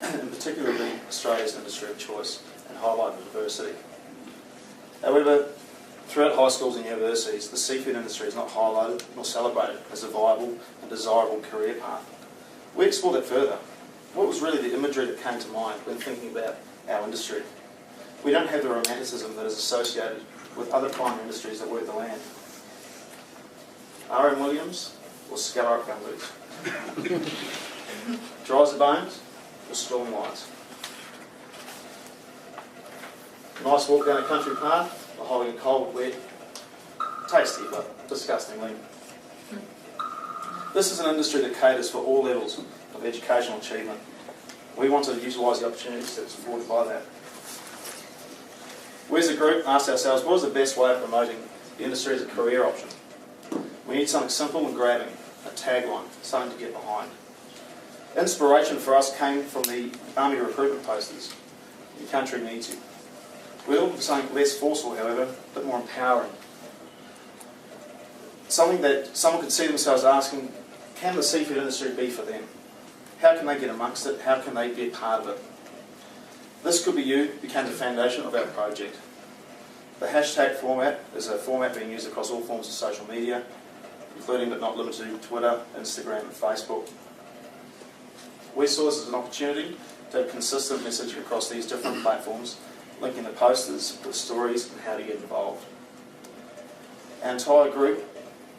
in particular being Australia's industry of choice and highlight the diversity. However, throughout high schools and universities, the seafood industry is not highlighted nor celebrated as a viable and desirable career path. We explore that further. What was really the imagery that came to mind when thinking about our industry? We don't have the romanticism that is associated with other primary industries that work the land. R.M. Williams or scallop gumboots? Dries the bones or storm lines? Nice walk down a country path or holding a cold, wet, tasty but disgustingly. This is an industry that caters for all levels of educational achievement. We want to utilise the opportunities that's afforded by that. We as a group asked ourselves, what is the best way of promoting the industry as a career option? We need something simple and grabbing, a tagline, something to get behind. Inspiration for us came from the Army recruitment posters. Your country needs you. We're looking for something less forceful, however, but more empowering. Something that someone could see themselves asking, can the seafood industry be for them? How can they get amongst it? How can they be a part of it? This Could Be You became the foundation of our project. The hashtag format is a format being used across all forms of social media, including but not limited to Twitter, Instagram and Facebook. We saw this as an opportunity to have a consistent message across these different platforms, linking the posters with stories and how to get involved. Our entire group,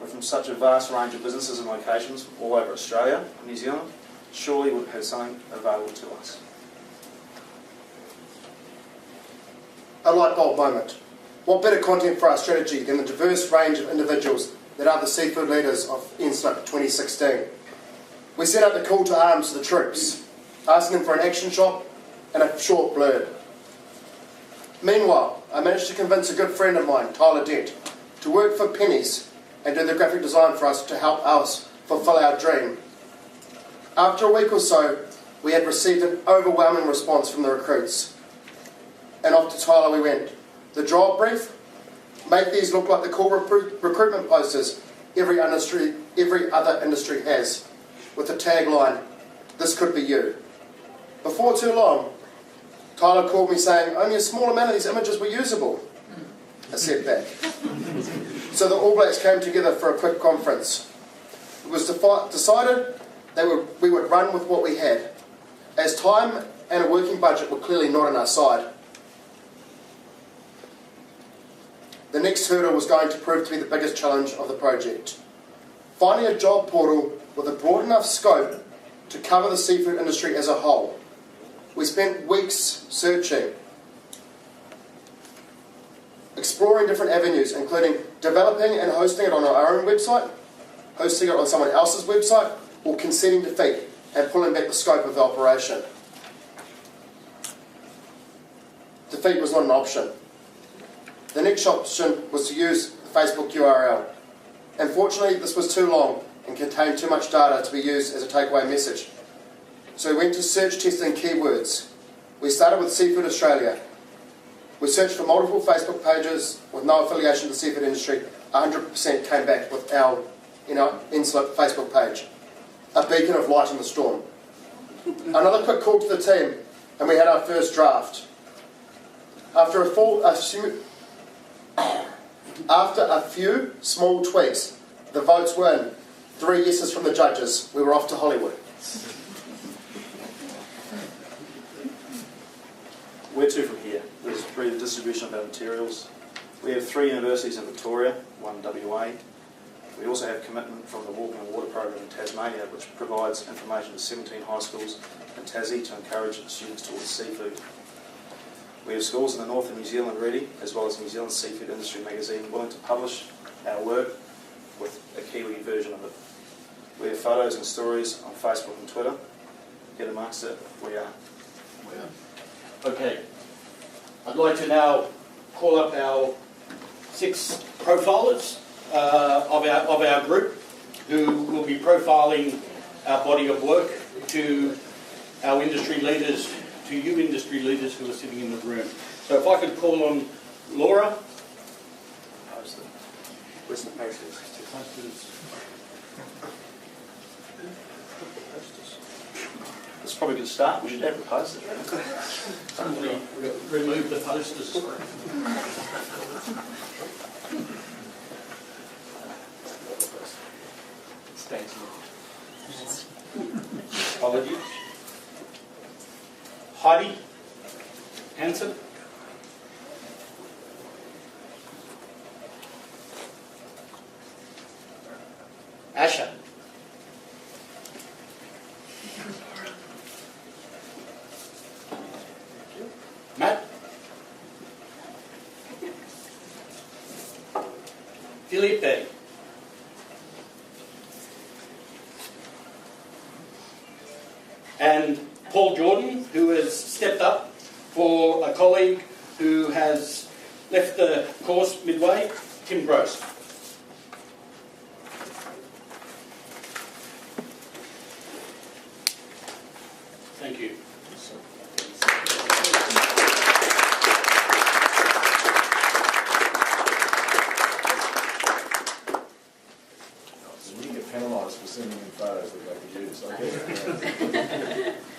we're from such a vast range of businesses and locations all over Australia and New Zealand, surely would have something available to us. A light bulb moment. What better content for our strategy than the diverse range of individuals that are the seafood leaders of NSILP 2016? We sent out the call to arms to the troops, asking them for an action shot and a short blurb. Meanwhile, I managed to convince a good friend of mine, Tyler Dent, to work for pennies and do the graphic design for us to help us fulfill our dream. After a week or so, we had received an overwhelming response from the recruits. And off to Tyler we went. The job brief? Make these look like the cool recruitment posters every other industry has, with the tagline, "This could be you." Before too long, Tyler called me saying only a small amount of these images were usable. A setback. So the All Blacks came together for a quick conference. It was decided that we would run with what we had, as time and a working budget were clearly not on our side. The next hurdle was going to prove to be the biggest challenge of the project. Finding a job portal with a broad enough scope to cover the seafood industry as a whole. We spent weeks searching, exploring different avenues, including developing and hosting it on our own website, hosting it on someone else's website, or conceding defeat and pulling back the scope of the operation. Defeat was not an option. The next option was to use the Facebook URL. Unfortunately, this was too long and contained too much data to be used as a takeaway message. So we went to search testing keywords. We started with Seafood Australia. We searched for multiple Facebook pages with no affiliation to the seafood industry. 100% came back with our NSILP Facebook page. A beacon of light in the storm. Another quick call to the team, and we had our first draft. After a few small tweaks, the votes were in. 3 yeses from the judges. We were off to Hollywood. Where to from here? There's the distribution of our materials. We have 3 universities in Victoria, 1 in WA. We also have commitment from the Walking on Water program in Tasmania, which provides information to 17 high schools in Tassie to encourage students towards seafood. We have schools in the north of New Zealand ready, as well as New Zealand Seafood Industry magazine willing to publish our work with a Kiwi version of it. We have photos and stories on Facebook and Twitter. Get amongst it, we are. Okay, I'd like to now call up our 6 profilers of our group, who will be profiling our body of work to our industry leaders, to you industry leaders who are sitting in the room. So if I could call on Laura. Where's the posters? Posters. This probably a good start. We should have the posters. Somebody remove the posters. Apologies. Heidi Hansen. Asha. Matt. Felipe. And Paul Jordan, who has stepped up for a colleague who has left the course midway, Tim Gross. Thank you. We get penalised for sending in photos that they could use. I guess.